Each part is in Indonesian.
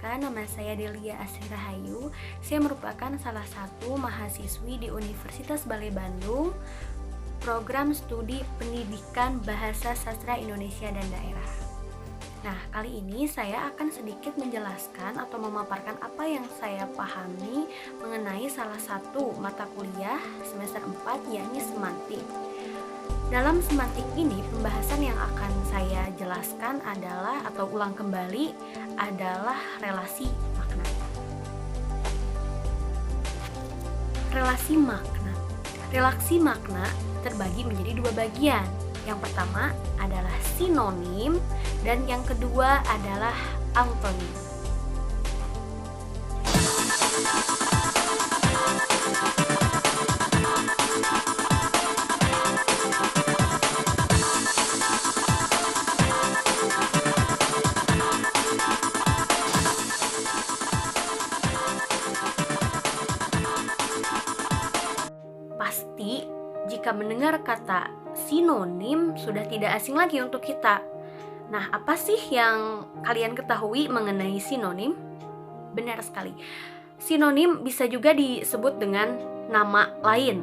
perkenalkan, nama saya Delia Asri Rahayu. Saya merupakan salah satu mahasiswi di Universitas Balai Bandung, program studi Pendidikan Bahasa Sastra Indonesia dan Daerah. Nah, kali ini saya akan sedikit menjelaskan atau memaparkan apa yang saya pahami mengenai salah satu mata kuliah semester 4, yakni semantik. Dalam semantik ini, pembahasan yang akan saya jelaskan adalah atau ulang kembali adalah relasi makna. Relasi makna. Relasi makna terbagi menjadi dua bagian. Yang pertama adalah sinonim dan yang kedua adalah antonim. Pasti jika mendengar kata sinonim sudah tidak asing lagi untuk kita. Nah, apa sih yang kalian ketahui mengenai sinonim? Benar sekali. Sinonim bisa juga disebut dengan nama lain.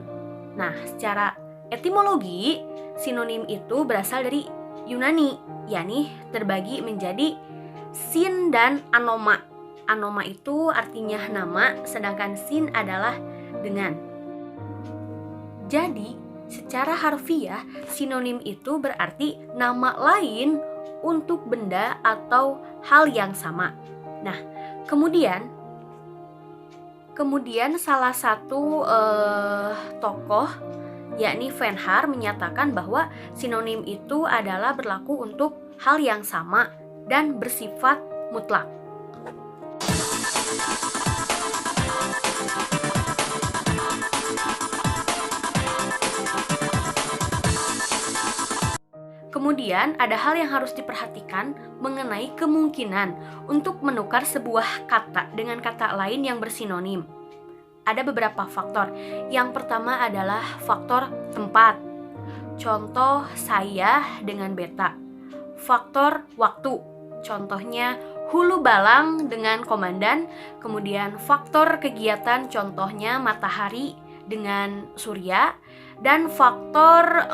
Nah, secara etimologi, sinonim itu berasal dari Yunani, yakni terbagi menjadi sin dan anoma. Anoma itu artinya nama, sedangkan sin adalah dengan. Jadi, secara harfiah, sinonim itu berarti nama lain untuk benda atau hal yang sama. Nah, kemudian salah satu tokoh, yakni Venhar, menyatakan bahwa sinonim itu adalah berlaku untuk hal yang sama dan bersifat mutlak. Kemudian ada hal yang harus diperhatikan mengenai kemungkinan untuk menukar sebuah kata dengan kata lain yang bersinonim. Ada beberapa faktor. Yang pertama adalah faktor tempat. Contoh saya dengan beta. Faktor waktu. Contohnya hulu balang dengan komandan. Kemudian faktor kegiatan, contohnya matahari dengan surya. Dan faktor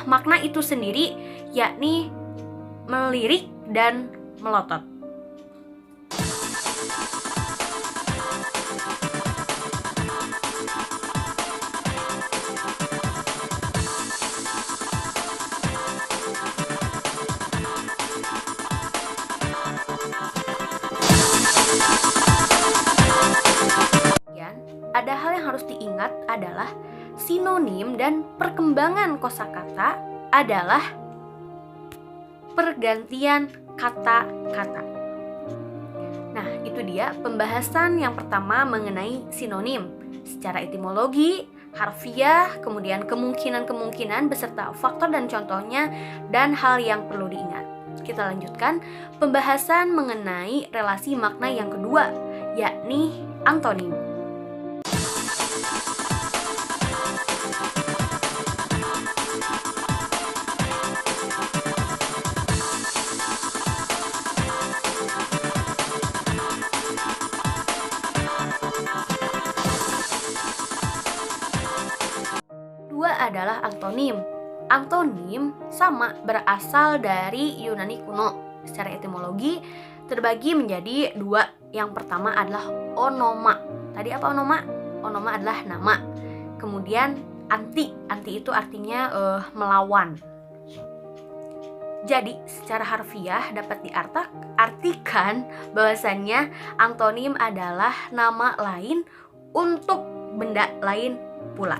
makna itu sendiri, yakni melirik dan melotot. Ada hal yang harus diingat adalah sinonim dan perkembangan kosakata adalah pergantian kata-kata. Nah, itu dia pembahasan yang pertama mengenai sinonim secara etimologi, harfiah, kemudian kemungkinan-kemungkinan beserta faktor dan contohnya dan hal yang perlu diingat. Kita lanjutkan pembahasan mengenai relasi makna yang kedua, yakni antonim. Adalah antonim. Antonim sama berasal dari Yunani kuno. Secara etimologi terbagi menjadi dua. Yang pertama adalah onoma. Tadi apa onoma? Onoma adalah nama. Kemudian anti. Anti itu artinya melawan. Jadi secara harfiah dapat diartikan bahwasannya antonim adalah nama lain untuk benda lain pula.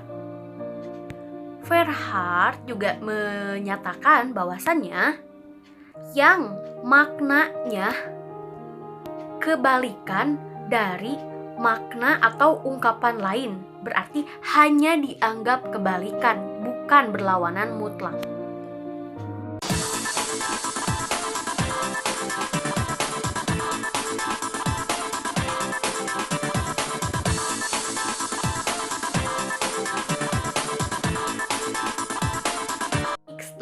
Venhar juga menyatakan bahwasannya yang maknanya kebalikan dari makna atau ungkapan lain berarti hanya dianggap kebalikan, bukan berlawanan mutlak.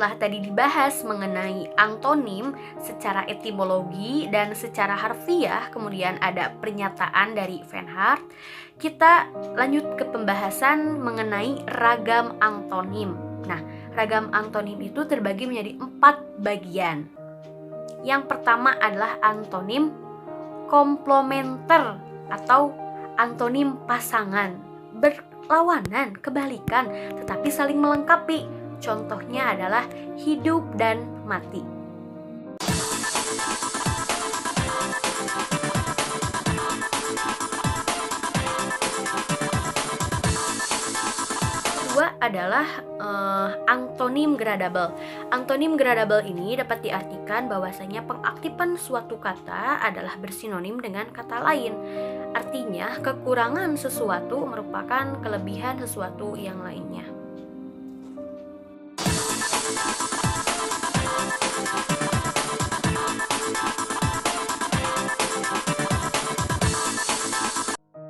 setelah tadi dibahas mengenai antonim secara etimologi dan secara harfiah, kemudian ada pernyataan dari Van Hart, kita lanjut ke pembahasan mengenai ragam antonim. Nah, ragam antonim itu terbagi menjadi 4 bagian. Yang pertama adalah antonim komplementer atau antonim pasangan, berlawanan, kebalikan, tetapi saling melengkapi. Contohnya adalah hidup dan mati. Kedua adalah antonim gradable. Antonim gradable ini dapat diartikan bahwasanya pengaktifan suatu kata adalah bersinonim dengan kata lain. Artinya, kekurangan sesuatu merupakan kelebihan sesuatu yang lainnya.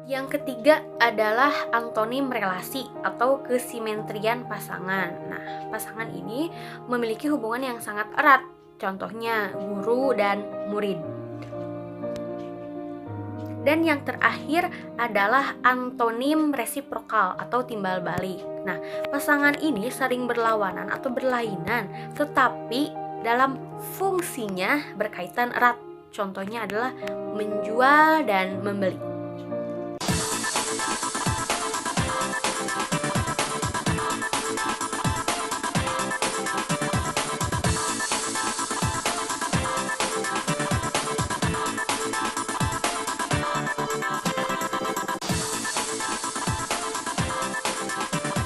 Yang ketiga adalah antonim relasi atau kesimetrian pasangan. Nah, pasangan ini memiliki hubungan yang sangat erat. Contohnya guru dan murid. Dan yang terakhir adalah antonim resiprokal atau timbal balik. Nah, pasangan ini sering berlawanan atau berlainan, tetapi dalam fungsinya berkaitan erat. Contohnya adalah menjual dan membeli.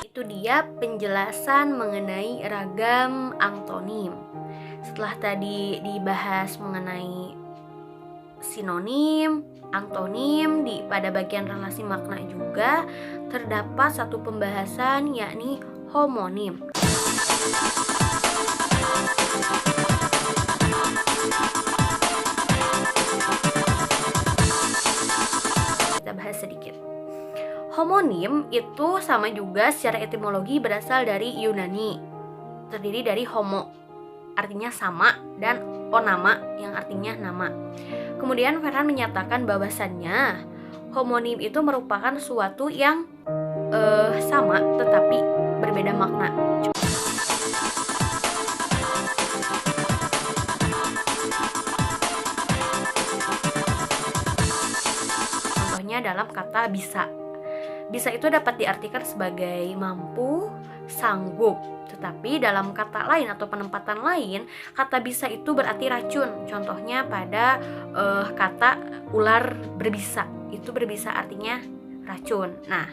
Itu dia penjelasan mengenai ragam antonim. Setelah tadi dibahas mengenai sinonim, antonim, pada bagian relasi makna juga terdapat satu pembahasan, yakni homonim. Kita bahas sedikit. Homonim itu sama juga secara etimologi berasal dari Yunani. Terdiri dari homo, artinya sama, dan onama yang artinya nama. Kemudian Ferran menyatakan bahwasannya homonim itu merupakan suatu yang sama tetapi berbeda makna. Contohnya dalam kata bisa. Bisa itu dapat diartikan sebagai mampu, sanggup. Tetapi dalam kata lain atau penempatan lain, kata bisa itu berarti racun. Contohnya pada kata ular berbisa. Itu berbisa artinya racun. Nah,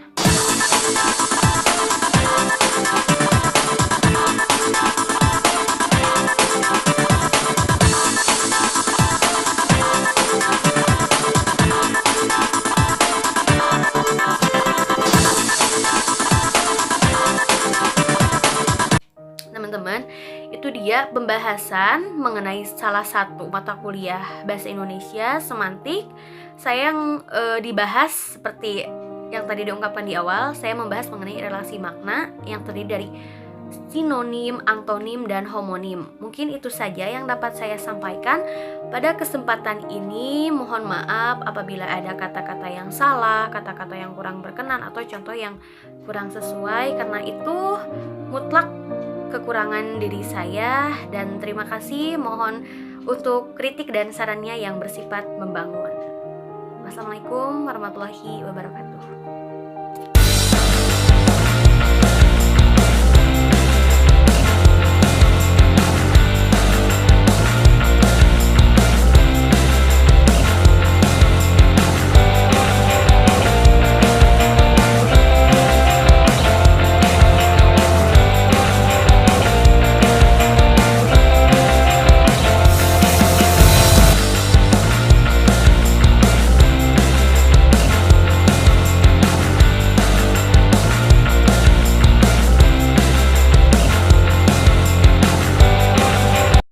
teman-teman, itu dia pembahasan mengenai salah satu mata kuliah Bahasa Indonesia Semantik. Saya yang dibahas seperti yang tadi diungkapkan di awal, saya membahas mengenai relasi makna yang terdiri dari sinonim, antonim, dan homonim. Mungkin itu saja yang dapat saya sampaikan pada kesempatan ini. Mohon maaf apabila ada kata-kata yang salah, kata-kata yang kurang berkenan, atau contoh yang kurang sesuai, karena itu mutlak kekurangan diri saya. Dan terima kasih, mohon untuk kritik dan sarannya yang bersifat membangun. Wassalamualaikum warahmatullahi wabarakatuh.